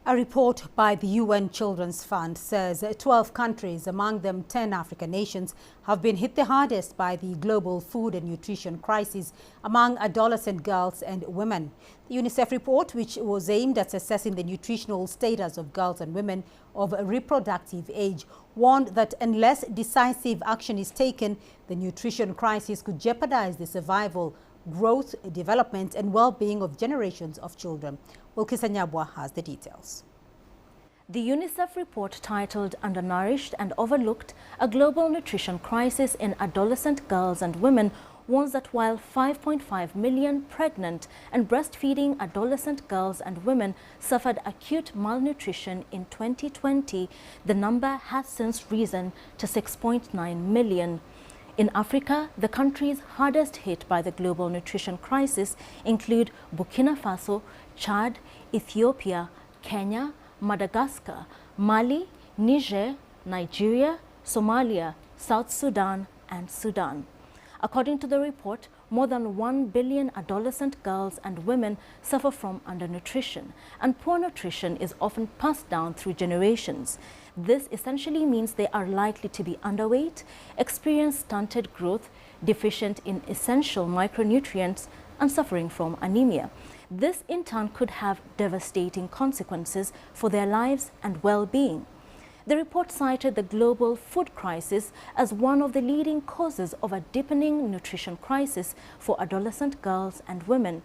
A report by the UN Children's Fund says 12 countries, among them 10 African nations, have been hit the hardest by the global food and nutrition crisis among adolescent girls and women. The UNICEF report, which was aimed at assessing the nutritional status of girls and women of reproductive age, warned that unless decisive action is taken, the nutrition crisis could jeopardize the survival, growth, development and well-being of generations of children. Wilkisa Nyabwa has the details. The UNICEF report, titled Undernourished and Overlooked, a Global Nutrition Crisis in Adolescent Girls and Women, warns that while 5.5 million pregnant and breastfeeding adolescent girls and women suffered acute malnutrition in 2020, the number has since risen to 6.9 million. In Africa, the countries hardest hit by the global nutrition crisis include Burkina Faso, Chad, Ethiopia, Kenya, Madagascar, Mali, Niger, Nigeria, Somalia, South Sudan and Sudan. According to the report, more than 1 billion adolescent girls and women suffer from undernutrition, and poor nutrition is often passed down through generations. This essentially means they are likely to be underweight, experience stunted growth, deficient in essential micronutrients, and suffering from anemia. This in turn could have devastating consequences for their lives and well-being. The report cited the global food crisis as one of the leading causes of a deepening nutrition crisis for adolescent girls and women.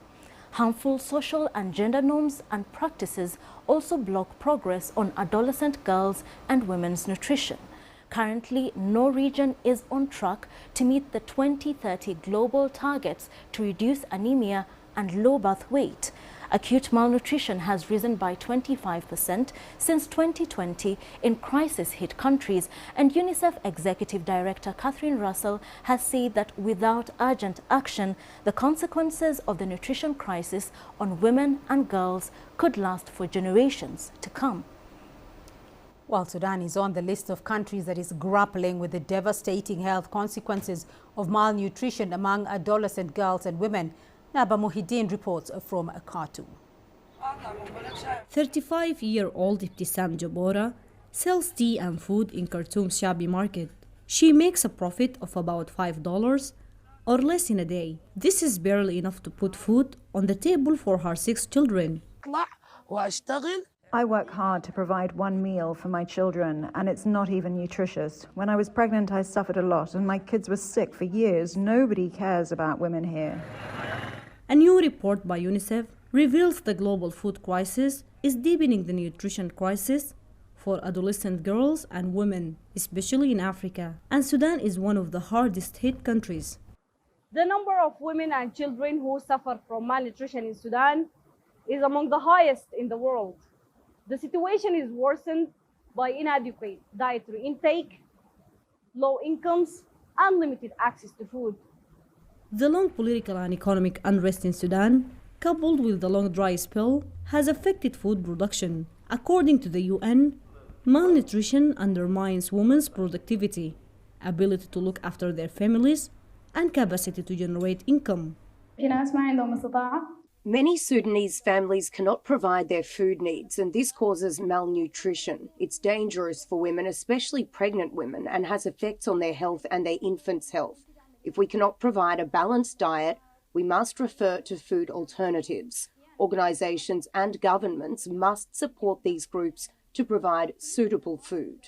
Harmful social and gender norms and practices also block progress on adolescent girls and women's nutrition. Currently, no region is on track to meet the 2030 global targets to reduce anemia and low birth weight. Acute malnutrition has risen by 25% since 2020 in crisis-hit countries, and UNICEF Executive Director Catherine Russell has said that without urgent action, the consequences of the nutrition crisis on women and girls could last for generations to come. While Sudan is on the list of countries that is grappling with the devastating health consequences of malnutrition among adolescent girls and women, Naba Muhyiddin reports from Khartoum. 35-year-old Ibtisam Jabora sells tea and food in Khartoum's Shabi market. She makes a profit of about $5 or less in a day. This is barely enough to put food on the table for her 6 children. I work hard to provide one meal for my children, and it's not even nutritious. When I was pregnant, I suffered a lot, and my kids were sick for years. Nobody cares about women here. A new report by UNICEF reveals the global food crisis is deepening the nutrition crisis for adolescent girls and women, especially in Africa, and Sudan is one of the hardest hit countries. The number of women and children who suffer from malnutrition in Sudan is among the highest in the world. The situation is worsened by inadequate dietary intake, low incomes, and limited access to food. The long political and economic unrest in Sudan, coupled with the long dry spell, has affected food production. According to the UN, malnutrition undermines women's productivity, ability to look after their families, and capacity to generate income. Many Sudanese families cannot provide their food needs, and this causes malnutrition. It's dangerous for women, especially pregnant women, and has effects on their health and their infants' health. If we cannot provide a balanced diet, we must refer to food alternatives. Organisations and governments must support these groups to provide suitable food.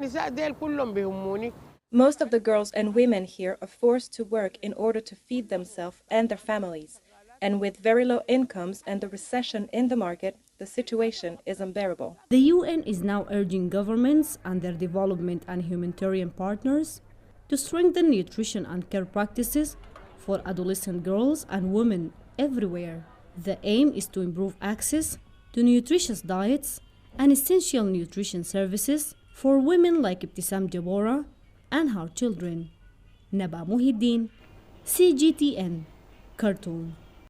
Most of the girls and women here are forced to work in order to feed themselves and their families. And with very low incomes and the recession in the market, the situation is unbearable. The UN is now urging governments and their development and humanitarian partners to strengthen nutrition and care practices for adolescent girls and women everywhere. The aim is to improve access to nutritious diets and essential nutrition services for women like Ibtisam Jabora and her children. Naba Muhyiddin, CGTN, Khartoum.